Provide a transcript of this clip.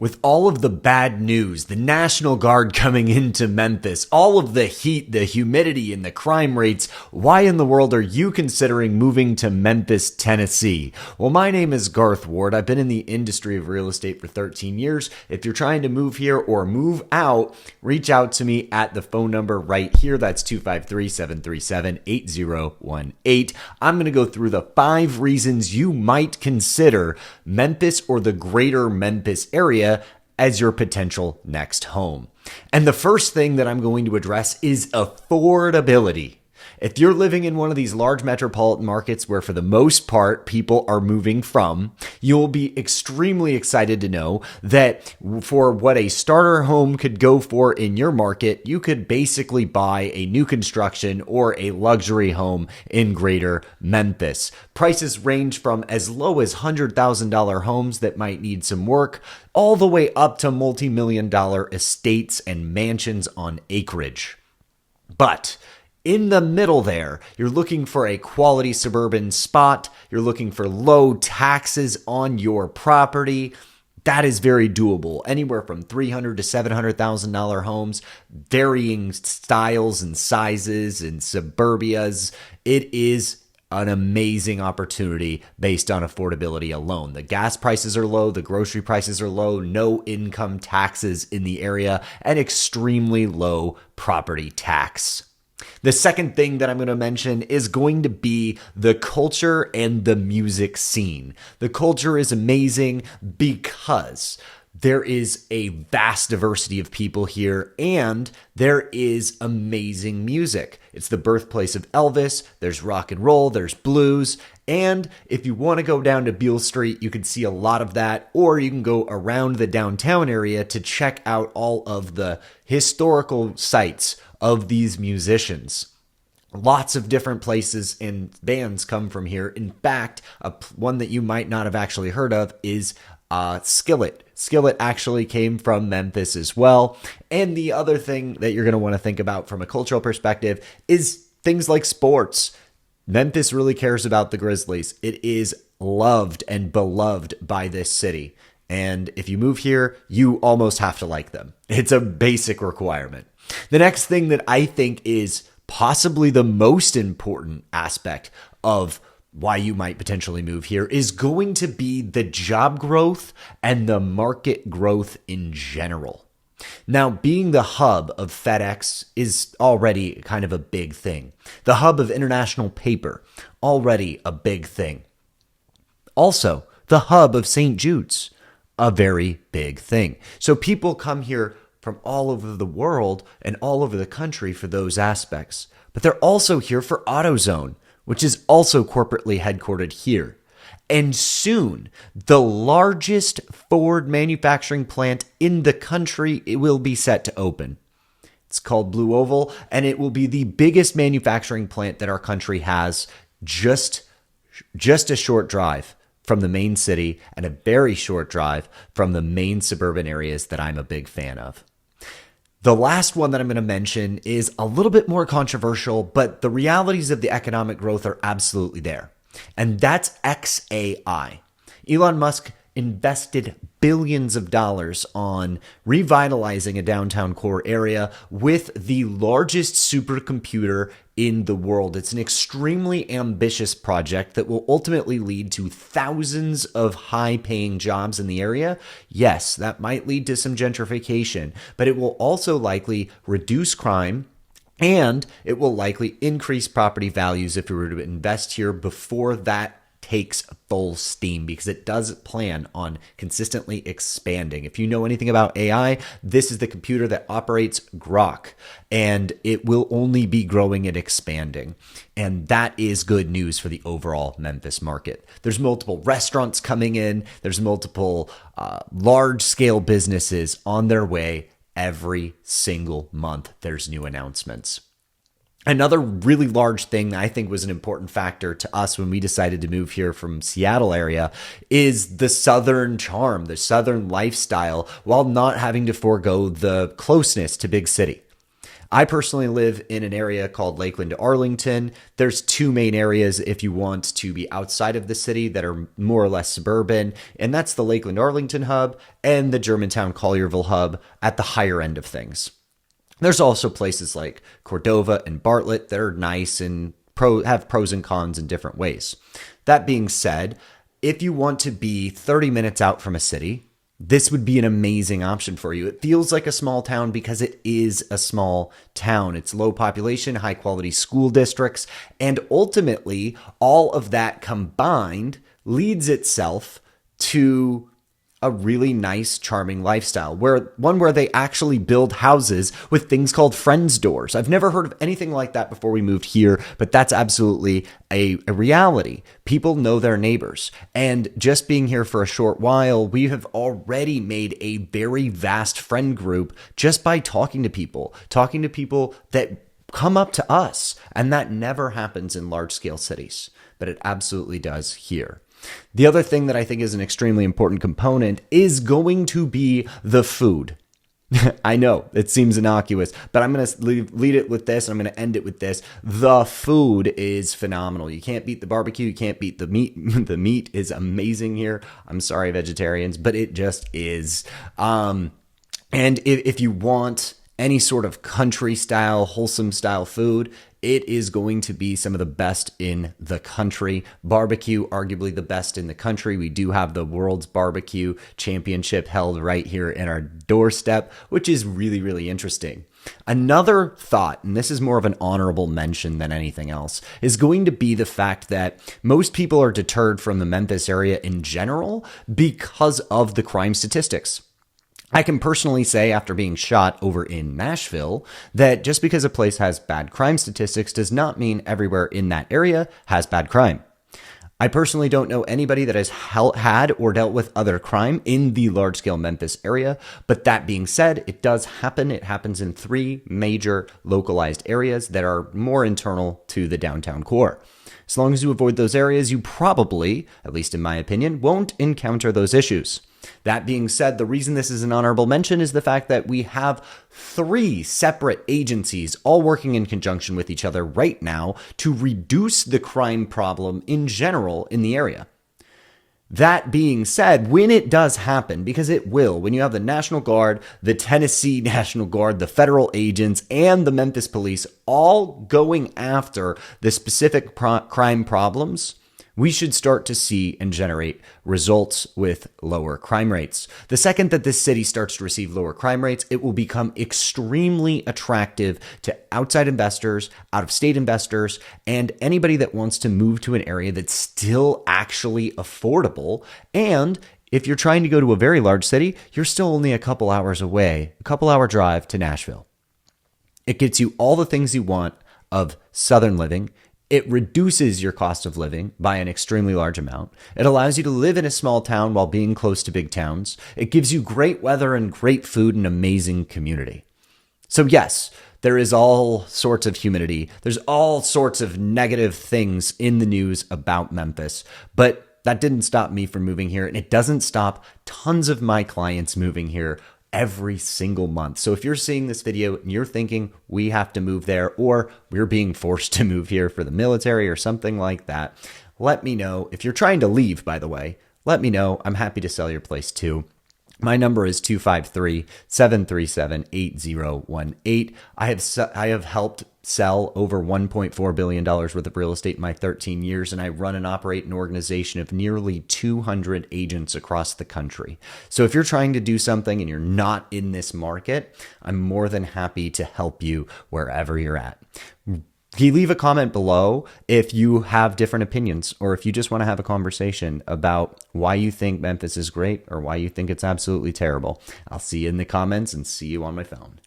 With all of the bad news, the National Guard coming into Memphis, all of the heat, the humidity, and the crime rates, why in the world are you considering moving to Memphis, Tennessee? Well, my name is Garth Ward. I've been in the industry of real estate for 13 years. If you're trying to move here or move out, reach out to me at the phone number right here. That's 253-737-8018. I'm going to go through the 5 reasons you might consider Memphis or the greater Memphis area as your potential next home. And the first thing that I'm going to address is affordability. If you're living in one of these large metropolitan markets where for the most part people are moving from, you'll be extremely excited to know that for what a starter home could go for in your market, you could basically buy a new construction or a luxury home in greater Memphis. Prices range from as low as $100,000 homes that might need some work all the way up to multi-million-dollar estates and mansions on acreage. But in the middle there, you're looking for a quality suburban spot. You're looking for low taxes on your property. That is very doable. Anywhere from $300,000 to $700,000 homes, varying styles and sizes and suburbias. It is an amazing opportunity based on affordability alone. The gas prices are low, the grocery prices are low, no income taxes in the area, and extremely low property tax. The second thing that I'm going to mention is going to be the culture and the music scene. The culture is amazing because there is a vast diversity of people here and there is amazing music. It's the birthplace of Elvis. There's rock and roll, there's blues. And if you want to go down to Beale Street, you can see a lot of that, or you can go around the downtown area to check out all of the historical sites of these musicians. Lots of different places and bands come from here. In fact, one that you might not have actually heard of is Skillet. Skillet actually came from Memphis as well. And the other thing that you're going to want to think about from a cultural perspective is things like sports. Memphis really cares about the Grizzlies. It is loved and beloved by this city. And if you move here, you almost have to like them. It's a basic requirement. The next thing that I think is possibly the most important aspect of why you might potentially move here is going to be the job growth and the market growth in general. Now, being the hub of FedEx is already kind of a big thing. The hub of International Paper, already a big thing. Also, the hub of St. Jude's, a very big thing. So people come here from all over the world and all over the country for those aspects. But they're also here for AutoZone, which is also corporately headquartered here. And soon, the largest Ford manufacturing plant in the country will be set to open. It's called Blue Oval, and it will be the biggest manufacturing plant that our country has, just a short drive from the main city and a very short drive from the main suburban areas that I'm a big fan of. The last one that I'm going to mention is a little bit more controversial, but the realities of the economic growth are absolutely there. And that's XAI. Elon Musk invested billions of dollars on revitalizing a downtown core area with the largest supercomputer in the world. It's an extremely ambitious project that will ultimately lead to thousands of high-paying jobs in the area. Yes, that might lead to some gentrification, but it will also likely reduce crime, and it will likely increase property values if we were to invest here before that takes full steam, because it does plan on consistently expanding. If you know anything about AI, this is the computer that operates Grok, and it will only be growing and expanding. And that is good news for the overall Memphis market. There's multiple restaurants coming in. There's multiple large-scale businesses on their way. Every single month, there's new announcements. Another really large thing that I think was an important factor to us when we decided to move here from Seattle area is the Southern charm, the Southern lifestyle, while not having to forego the closeness to big city. I personally live in an area called Lakeland, Arlington. There's two main areas if you want to be outside of the city that are more or less suburban, and that's the Lakeland Arlington hub and the Germantown Collierville hub at the higher end of things. There's also places like Cordova and Bartlett that are nice and have pros and cons in different ways. That being said, if you want to be 30 minutes out from a city, this would be an amazing option for you. It feels like a small town because it is a small town. It's low population, high quality school districts, and ultimately all of that combined leads itself to a really nice, charming lifestyle, where they actually build houses with things called friends doors. I've never heard of anything like that before we moved here, but that's absolutely a reality. People know their neighbors. And just being here for a short while, we have already made a very vast friend group just by talking to people that come up to us. And that never happens in large scale cities, but it absolutely does here. The other thing that I think is an extremely important component is going to be the food. I know it seems innocuous, but I'm going to lead it with this. And I'm going to end it with this. The food is phenomenal. You can't beat the barbecue. You can't beat the meat. The meat is amazing here. I'm sorry, vegetarians, but it just is. And if you want any sort of country style, wholesome style food, it is going to be some of the best in the country. Barbecue, arguably the best in the country. We do have the World's Barbecue Championship held right here in our doorstep, which is really, really interesting. Another thought, and this is more of an honorable mention than anything else, is going to be the fact that most people are deterred from the Memphis area in general because of the crime statistics. I can personally say, after being shot over in Nashville, that just because a place has bad crime statistics does not mean everywhere in that area has bad crime. I personally don't know anybody that has had or dealt with other crime in the large-scale Memphis area, but that being said, it does happen. It happens in 3 major localized areas that are more internal to the downtown core. As long as you avoid those areas, you probably, at least in my opinion, won't encounter those issues. That being said, the reason this is an honorable mention is the fact that we have 3 separate agencies all working in conjunction with each other right now to reduce the crime problem in general in the area. That being said, when it does happen, because it will, when you have the National Guard, the Tennessee National Guard, the federal agents, and the Memphis police all going after the specific crime problems, we should start to see and generate results with lower crime rates. The second that this city starts to receive lower crime rates, it will become extremely attractive to outside investors, out-of-state investors, and anybody that wants to move to an area that's still actually affordable. And if you're trying to go to a very large city, you're still only a couple hours away, a couple-hour drive to Nashville. It gets you all the things you want of Southern living. It reduces your cost of living by an extremely large amount. It allows you to live in a small town while being close to big towns. It gives you great weather and great food and amazing community. So yes, there is all sorts of humidity. There's all sorts of negative things in the news about Memphis, but that didn't stop me from moving here, and it doesn't stop tons of my clients moving here every single month. So if you're seeing this video and you're thinking we have to move there, or we're being forced to move here for the military or something like that, let me know. If you're trying to leave, by the way, let me know. I'm happy to sell your place too. My number is 253-737-8018. I have helped sell over $1.4 billion worth of real estate in my 13 years, and I run and operate an organization of nearly 200 agents across the country. So if you're trying to do something and you're not in this market, I'm more than happy to help you wherever you're at. Can you leave a comment below if you have different opinions, or if you just want to have a conversation about why you think Memphis is great or why you think it's absolutely terrible? I'll see you in the comments and see you on my phone.